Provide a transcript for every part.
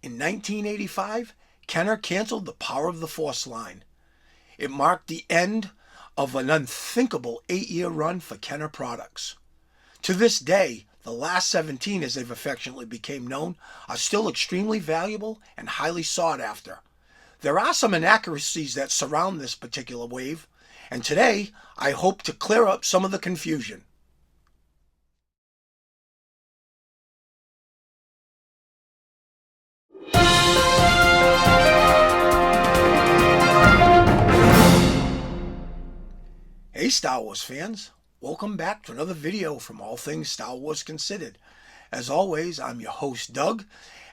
In 1985, Kenner canceled the Power of the Force line. It marked the end of an unthinkable 8-year run for Kenner products. To this day, the last 17, as they've affectionately become known, are still extremely valuable and highly sought after. There are some inaccuracies that surround this particular wave, and today I hope to clear up some of the confusion. Hey Star Wars fans, welcome back to another video from All Things Star Wars Considered. As always, I'm your host Doug,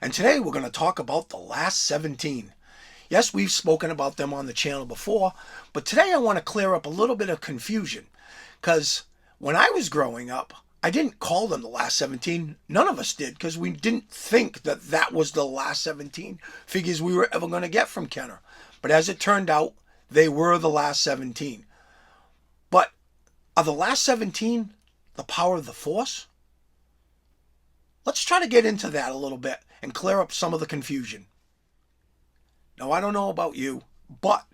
and today we're going to talk about the last 17. Yes, we've spoken about them on the channel before, but today I want to clear up a little bit of confusion, because when I was growing up, I didn't call them the last 17. None of us did, because we didn't think that that was the last 17 figures we were ever going to get from Kenner. But as it turned out, they were the last 17. But are the last 17 the power of the Force? Let's try to get into that a little bit and clear up some of the confusion. Now, I don't know about you, but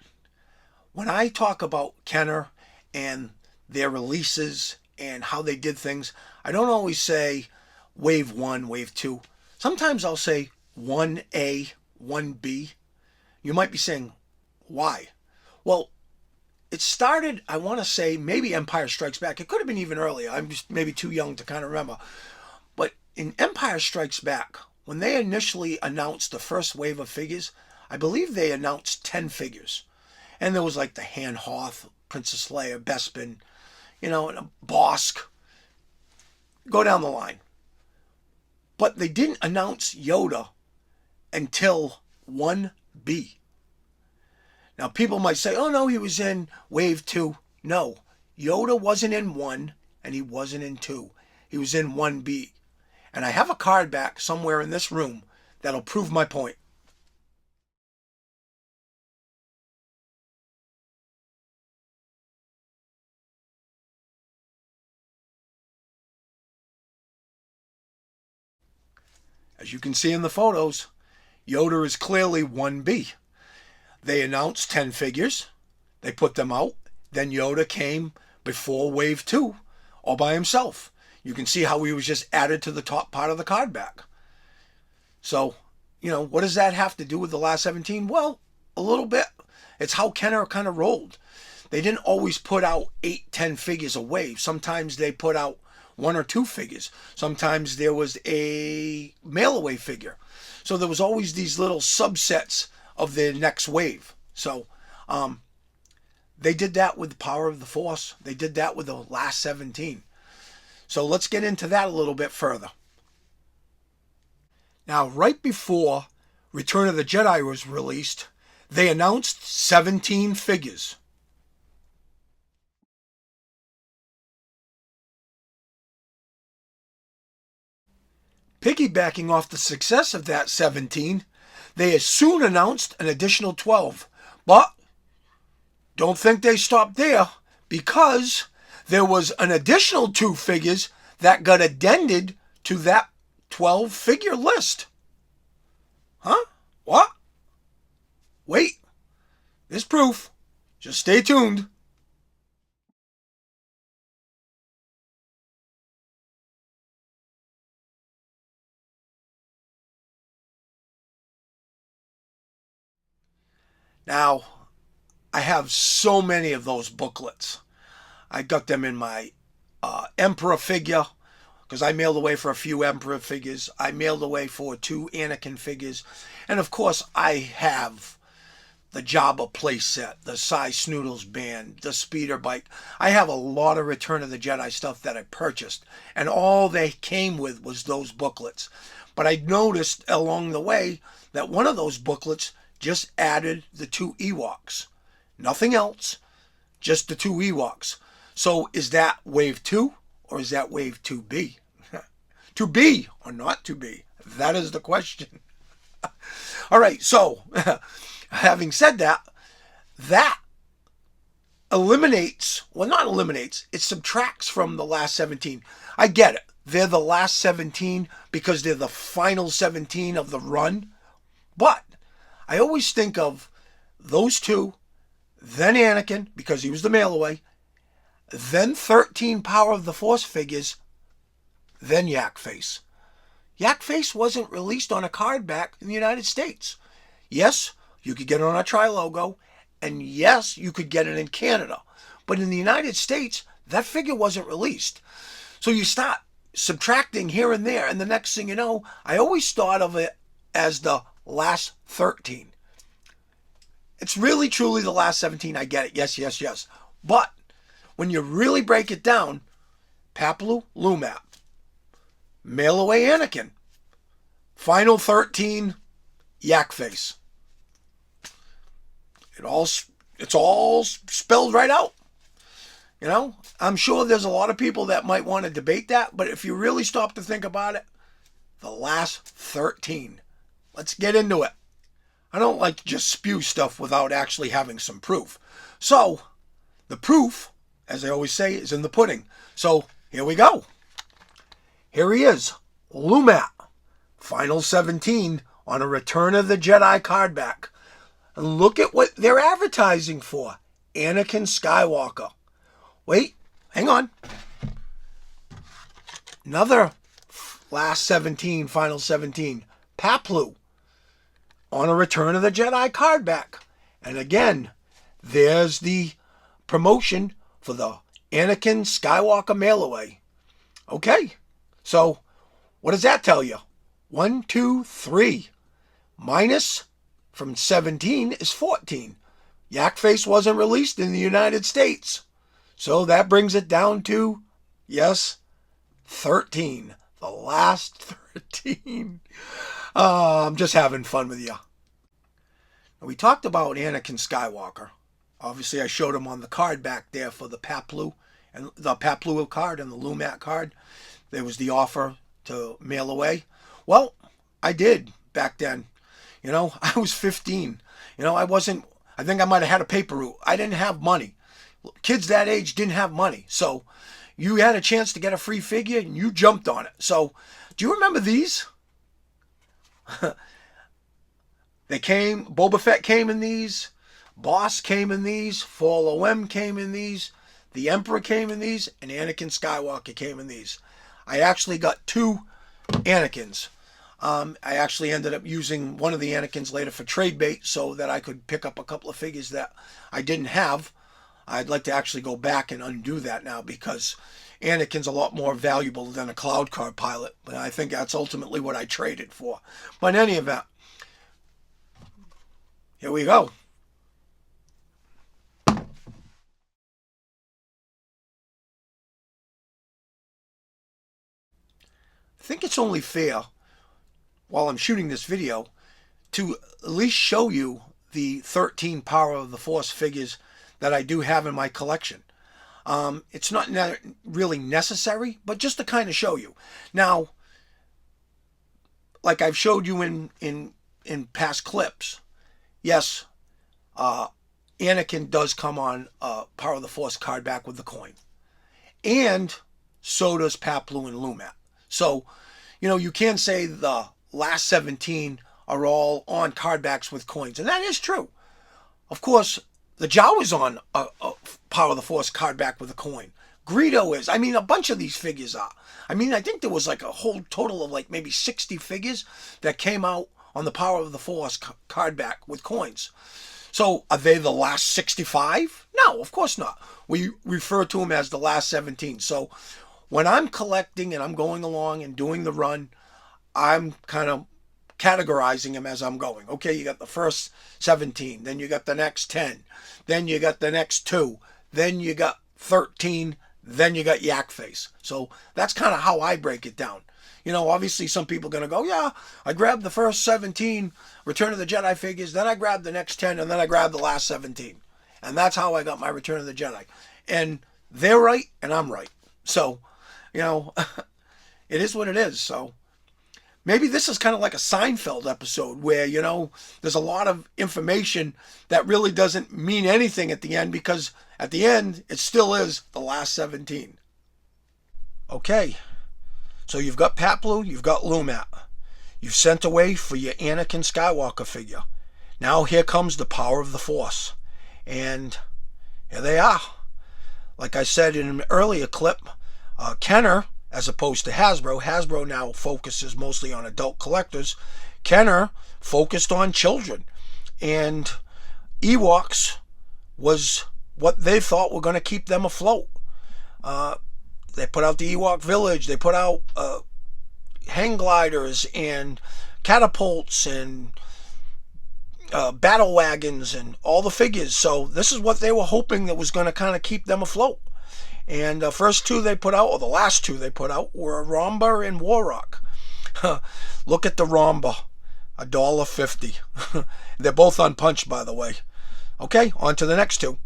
when I talk about Kenner and their releases and how they did things, I don't always say Wave 1, Wave 2. Sometimes I'll say 1A, 1B. You might be saying, why? Well, it started, I want to say, maybe Empire Strikes Back. It could have been even earlier. I'm just maybe too young to kind of remember. But in Empire Strikes Back, when they initially announced the first wave of figures, I believe they announced 10 figures. And there was like the Han Hoth, Princess Leia, Bespin, and a Bosk. Go down the line. But they didn't announce Yoda until 1B. Now, people might say, oh, no, he was in Wave 2. No, Yoda wasn't in 1, and he wasn't in 2. He was in 1B. And I have a card back somewhere in this room that'll prove my point. As you can see in the photos, Yoda is clearly 1B. They announced 10 figures. They put them out. Then Yoda came before Wave 2 all by himself. You can see how he was just added to the top part of the card back. So, what does that have to do with the last 17? Well, a little bit. It's how Kenner kind of rolled. They didn't always put out 8, 10 figures a wave. Sometimes they put out 1 or 2 figures. Sometimes there was a mail-away figure. So there was always these little subsets of the next wave. So they did that with the Power of the Force. They did that with the last 17. So let's get into that a little bit further. Now, right before Return of the Jedi was released, they announced 17 figures. Piggybacking off the success of that 17, they soon announced an additional 12. But don't think they stopped there, because there was an additional 2 figures that got addended to that 12 figure list. Huh? What? Wait. There's proof. Just stay tuned. Now, I have so many of those booklets. I got them in my Emperor figure, because I mailed away for a few Emperor figures. I mailed away for 2 Anakin figures. And of course, I have the Jabba playset, the Cy Snoodles band, the speeder bike. I have a lot of Return of the Jedi stuff that I purchased. And all they came with was those booklets. But I noticed along the way that one of those booklets just added the 2 Ewoks. Nothing else, just the 2 Ewoks. So is that Wave 2 or is that Wave 2B? To be or not to be? That is the question. All right, so having said that, that eliminates, well, not eliminates, it subtracts from the last 17. I get it. They're the last 17 because they're the final 17 of the run. But I always think of those two, then Anakin, because he was the mail away, then 13 Power of the Force figures, then Yakface. Yakface wasn't released on a card back in the United States. Yes, you could get it on a tri-logo, and yes, you could get it in Canada. But in the United States, that figure wasn't released. So you start subtracting here and there, and the next thing you know, I always thought of it as the last 13. It's really truly the last 17. I get it. Yes, yes, yes. But when you really break it down, Paploo, Lumat, Mail Away Anakin, Final 13, Yakface. It's all spelled right out. You know, I'm sure there's a lot of people that might want to debate that, but if you really stop to think about it, the last 13. Let's get into it. I don't like to just spew stuff without actually having some proof. So, the proof, as I always say, is in the pudding. So, here we go. Here he is, Lumat, Final 17 on a Return of the Jedi card back. And look at what they're advertising for. Anakin Skywalker. Wait, hang on. Another last 17, Final 17, Paploo on a Return of the Jedi card back. And again, there's the promotion for the Anakin Skywalker mail away. Okay, so what does that tell you? 1, 2, 3. Minus from 17 is 14. Yakface wasn't released in the United States. So that brings it down to, yes, 13. The last 13. I'm just having fun with you. Now, we talked about Anakin Skywalker. Obviously, I showed him on the card back there for the Paploo, and the Paploo card and the Lumat card. There was the offer to mail away. Well, I did back then. You know, I was 15. You know, I think I might have had a paper route. I didn't have money. Kids that age didn't have money. So you had a chance to get a free figure and you jumped on it. So do you remember these? They came, Boba Fett came in these, Boss came in these, Fall OM came in these, the Emperor came in these, and Anakin Skywalker came in these. I actually got 2 Anakins. I actually ended up using one of the Anakins later for trade bait so that I could pick up a couple of figures that I didn't have. I'd like to actually go back and undo that now because Anakin's a lot more valuable than a cloud car pilot. But I think that's ultimately what I traded for. But in any event, here we go. I think it's only fair, while I'm shooting this video, to at least show you the 13 Power of the Force figures that I do have in my collection. It's not really necessary, but just to kind of show you. Now, like I've showed you in past clips, yes, Anakin does come on Power of the Force card back with the coin. And so does Paploo and Lumat. So, you know, you can say the last 17 are all on card backs with coins. And that is true. Of course, the Jawa is on a Power of the Force card back with a coin. Greedo is. I mean, a bunch of these figures are. I mean, I think there was like a whole total of like maybe 60 figures that came out on the Power of the Force card back with coins. So are they the last 65? No, of course not. We refer to them as the last 17. So when I'm collecting and I'm going along and doing the run, I'm kind of categorizing them as I'm going. Okay, you got the first 17, then you got the next 10, then you got the next 2, then you got 13, then you got Yakface. So that's kind of how I break it down. You know, obviously some people are going to go, yeah, I grabbed the first 17 Return of the Jedi figures, then I grabbed the next 10, and then I grabbed the last 17. And that's how I got my Return of the Jedi. And they're right, and I'm right. So, you know, it is what it is. So maybe this is kind of like a Seinfeld episode where, you know, there's a lot of information that really doesn't mean anything at the end because at the end, it still is the last 17. Okay, so you've got Paploo, you've got Lumat. you've sent away for your Anakin Skywalker figure. Now here comes the power of the Force. And here they are. Like I said in an earlier clip, Kenner, as opposed to Hasbro now focuses mostly on adult collectors. Kenner focused on children. And Ewoks was what they thought were going to keep them afloat. They put out the Ewok Village. They put out hang gliders and catapults and battle wagons and all the figures. So this is what they were hoping that was going to kind of keep them afloat. And the first two they put out, or the last two they put out, were Ramba and Warrock. Look at the Ramba, $1.50. They're both unpunched, by the way. Okay, on to the next two.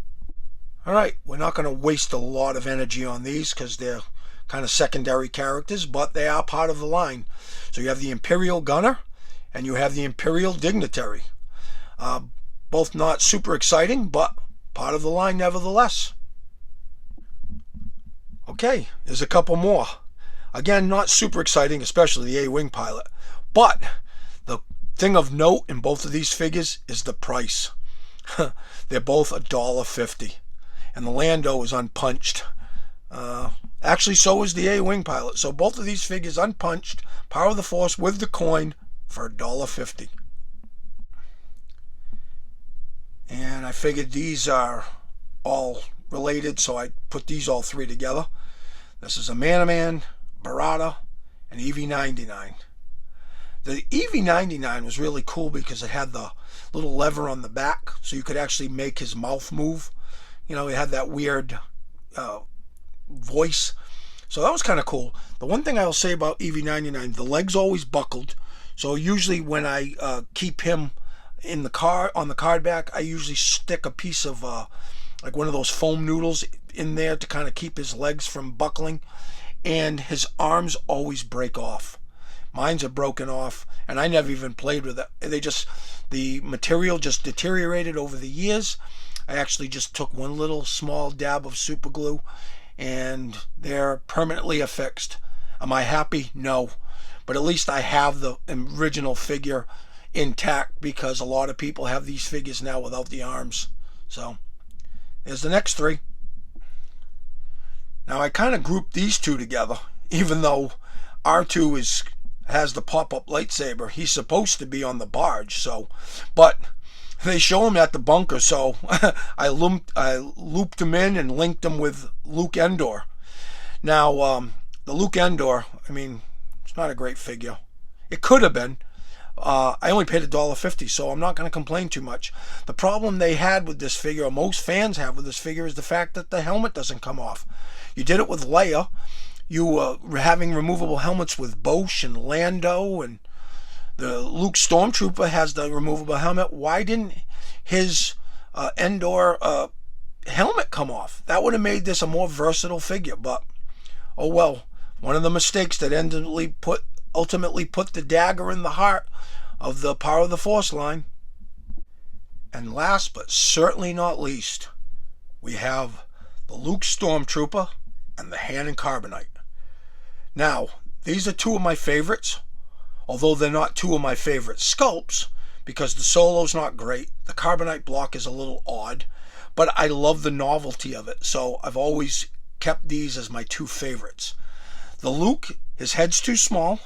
All right, we're not going to waste a lot of energy on these because they're kind of secondary characters, but they are part of the line. So you have the Imperial Gunner and you have the Imperial Dignitary. Both not super exciting, but part of the line nevertheless. Okay, there's a couple more. Again, not super exciting, especially the A-Wing pilot. But the thing of note in both of these figures is the price. They're both $1.50. And the Lando is unpunched. Actually, so is the A-Wing pilot. So both of these figures unpunched, Power of the Force with the coin for $1.50. And I figured these are all related, so I put these all three together. This is a Man-O-Man, Barada, and EV-99. The EV-99 was really cool because it had the little lever on the back, so you could actually make his mouth move. You know, it had that weird voice. So that was kind of cool. The one thing I will say about EV-99, the leg's always buckled. So usually when I keep him in the car, on the card back, I usually stick a piece of like one of those foam noodles in there to kind of keep his legs from buckling. And his arms always break off. Mine's are broken off, and I never even played with it. The material just deteriorated over the years. I actually just took one little small dab of super glue, and they're permanently affixed. Am I happy? No. But at least I have the original figure intact, because a lot of people have these figures now without the arms. So there's the next three. Now I kind of grouped these two together, even though R2 has the pop-up lightsaber. He's supposed to be on the barge, so, but they show him at the bunker, so I looped him in and linked him with Luke Endor. Now, the Luke Endor, I mean, it's not a great figure. It could have been. I only paid $1.50, so I'm not going to complain too much. The problem they had with this figure, or most fans have with this figure, is the fact that the helmet doesn't come off. You did it with Leia. You were having removable helmets with Bosch and Lando, and the Luke Stormtrooper has the removable helmet. Why didn't his Endor helmet come off? That would have made this a more versatile figure, but oh well. One of the mistakes that ultimately put the dagger in the heart of the Power of the Force line. And last but certainly not least, we have the Luke Stormtrooper and the Han Carbonite. Now, these are two of my favorites, although they're not two of my favorite sculpts, because the Solo's not great. The Carbonite block is a little odd, but I love the novelty of it, so I've always kept these as my two favorites. The Luke, his head's too small,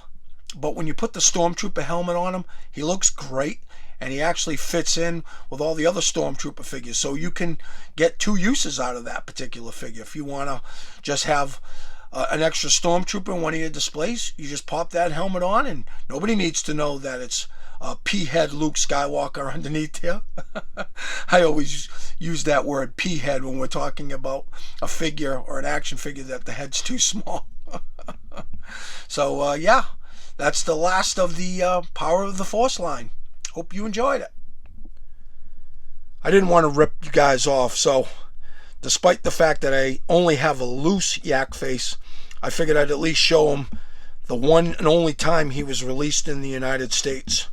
but when you put the Stormtrooper helmet on him, he looks great, and he actually fits in with all the other Stormtrooper figures. So you can get two uses out of that particular figure. If you want to just have an extra Stormtrooper in one of your displays, you just pop that helmet on, and nobody needs to know that it's P-head Luke Skywalker underneath there. I always use that word P-head when we're talking about a figure or an action figure that the head's too small. So yeah, that's the last of the Power of the Force line. Hope you enjoyed it. I didn't want to rip you guys off, so despite the fact that I only have a loose Yakface, I figured I'd at least show him the one and only time he was released in the United States.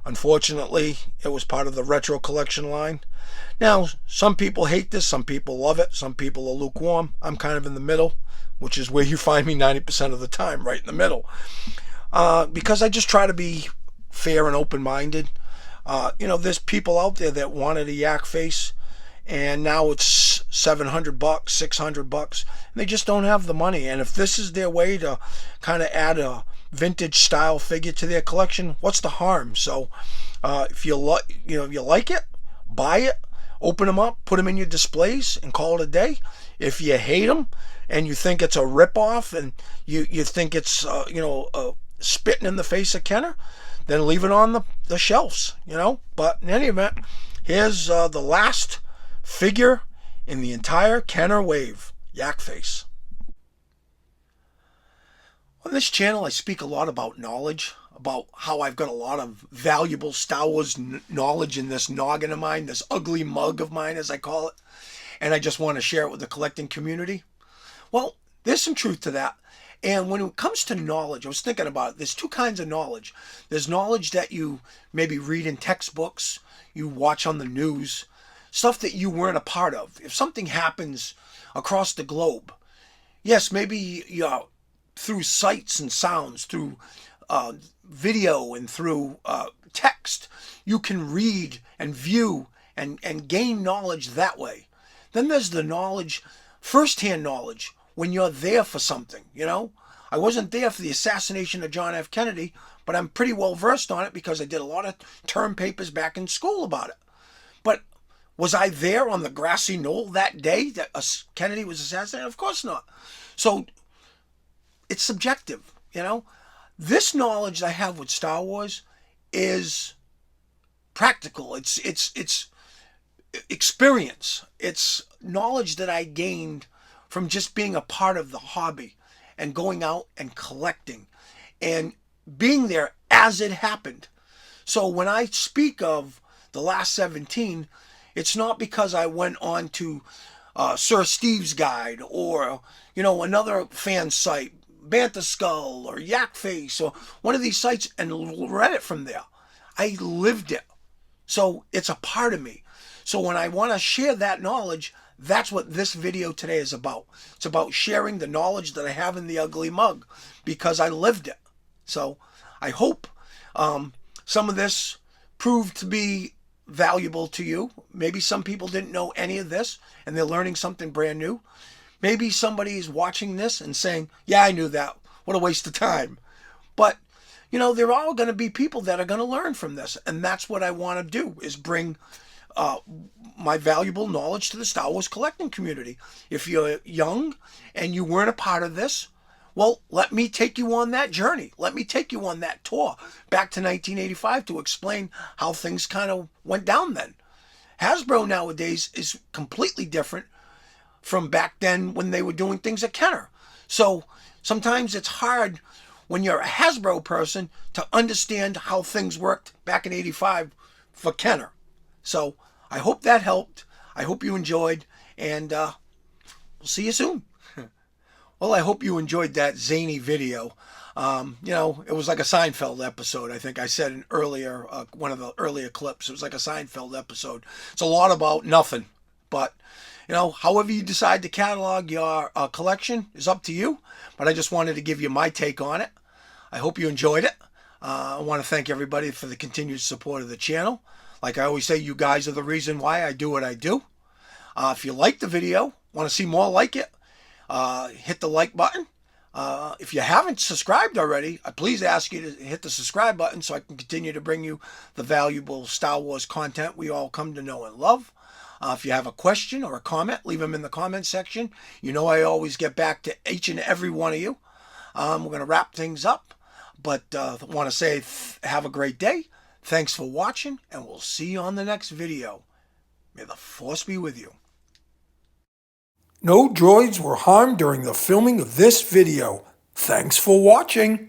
Unfortunately, it was part of the retro collection line. Now, some people hate this, some people love it, some people are lukewarm. I'm kind of in the middle, which is where you find me 90% of the time, right in the middle. Because I just try to be fair and open-minded. There's people out there that wanted a Yakface, and now it's $700, $600, and they just don't have the money. And if this is their way to kind of add a vintage style figure to their collection, what's the harm? So, if you like it, buy it, open them up, put them in your displays, and call it a day. If you hate them and you think it's a ripoff and you think it's spitting in the face of Kenner, then leave it on the shelves, But in any event, here's the last figure in the entire Kenner wave, Yakface. On this channel, I speak a lot about knowledge, about how I've got a lot of valuable Star Wars knowledge in this noggin of mine, this ugly mug of mine, as I call it, and I just want to share it with the collecting community. Well, there's some truth to that. And when it comes to knowledge, I was thinking about it. There's two kinds of knowledge. There's knowledge that you maybe read in textbooks, you watch on the news, stuff that you weren't a part of. If something happens across the globe, yes, maybe through sights and sounds, through video and through text, you can read and view and gain knowledge that way. Then there's the knowledge, first-hand knowledge, when you're there for something, I wasn't there for the assassination of John F. Kennedy, but I'm pretty well versed on it because I did a lot of term papers back in school about it. But was I there on the grassy knoll that day that Kennedy was assassinated? Of course not. So it's subjective, This knowledge I have with Star Wars is practical. It's experience. It's knowledge that I gained from just being a part of the hobby and going out and collecting and being there as it happened. So when I speak of the last 17, it's not because I went on to Sir Steve's Guide or, another fan site, Bantha Skull or Yakface or one of these sites and read it from there. I lived it. So it's a part of me. So when I want to share that knowledge, that's what this video today is about. It's about sharing the knowledge that I have in the ugly mug because I lived it. So I hope some of this proved to be valuable to you. Maybe some people didn't know any of this and they're learning something brand new. Maybe somebody is watching this and saying, yeah, I knew that. What a waste of time. But, there are all going to be people that are going to learn from this. And that's what I want to do is bring my valuable knowledge to the Star Wars collecting community. If you're young and you weren't a part of this, well, let me take you on that journey. Let me take you on that tour back to 1985 to explain how things kind of went down then. Hasbro nowadays is completely different from back then when they were doing things at Kenner. So sometimes it's hard when you're a Hasbro person to understand how things worked back in 85 for Kenner. So I hope that helped. I hope you enjoyed, and we'll see you soon. Well, I hope you enjoyed that zany video. It was like a Seinfeld episode. I think I said in earlier, one of the earlier clips, it was like a Seinfeld episode. It's a lot about nothing, but however you decide to catalog your collection is up to you. But I just wanted to give you my take on it. I hope you enjoyed it. I want to thank everybody for the continued support of the channel. Like I always say, you guys are the reason why I do what I do. If you like the video, want to see more like it, hit the like button. If you haven't subscribed already, I please ask you to hit the subscribe button so I can continue to bring you the valuable Star Wars content we all come to know and love. If you have a question or a comment, leave them in the comment section. I always get back to each and every one of you. We're going to wrap things up, but I want to say have a great day. Thanks for watching, and we'll see you on the next video. May the Force be with you. No droids were harmed during the filming of this video. Thanks for watching.